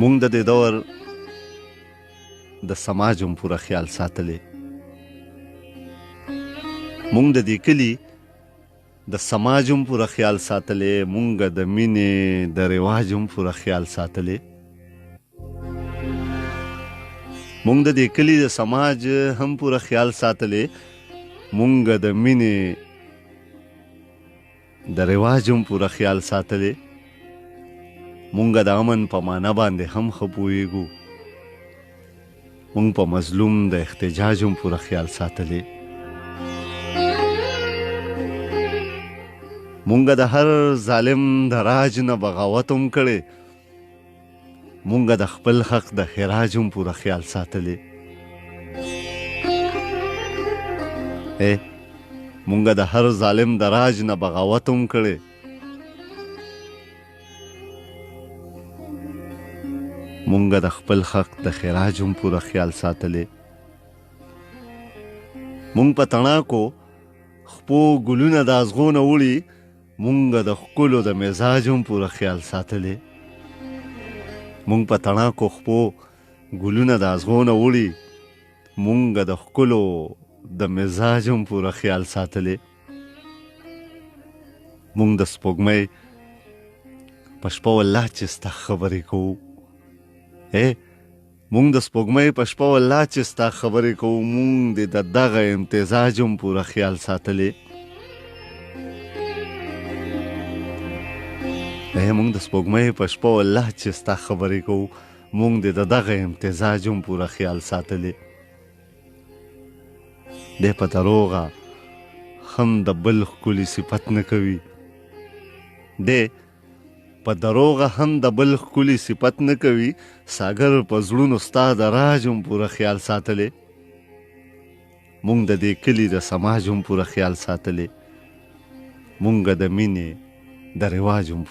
مونږ د دې دور د سماج هم پوره خیال ساتلی. مونږ د دې کلي د سماج هم پوره خیال ساتلی. مونږ د مینې د رواج هم پوره خیال ساتلی. مونږ د دې کلي د سماج هم پوره خیال ساتلی. مونږ د مینې د رواج هم پوره خیال ساتلی. مونږ د امن په معنا باندې هم ښه پوهېږو. مونږ په مظلوم د احتجاج هم پوره خیال ساتلی. مونږ د هر ظالم د راج نه بغاوت هم کړی. مونږ د خپل حق د خراج هم پوره خیال ساتلی. مونږ د هر ظالم د راج نه بغاوت هم کړی. مونږ د خپل حق د خراج هم پوره خیال ساتلی. مونږ په تڼاکو خپو ګلونه د ازغو نه وړي. مونږ د ښکلو د مزاج هم پوره خیال ساتلی. مونږ په تڼاکو خپو ګلونه د ازغو نه وړي. مونږ د ښکلو د مزاج هم پوره خیال ساتلی. مونږ د سپوږمۍ په شپه والله چې ستا خبرې کوو. مونږ د سپوږمۍ په شپه والله چې ستا خبرې کوو. مونږ د دغه امتزاج هم پوره خیال ساتلی. مونږ د سپوږمۍ په شپه والله چې ستا خبرې کوو. مونږ د دغه امتزاج هم پوره خیال ساتلی. دی په دروغه هم د بل ښکلي صفت نه کوي. دی په دروغه هم د بل ښکلي صفت نه کوي. ساګر په زړونو ستا د راج هم پوره خیال ساتلی. مونږ د دې کلي د سماج هم پوره خیال ساتلی. مونږ د مینې د رواج هم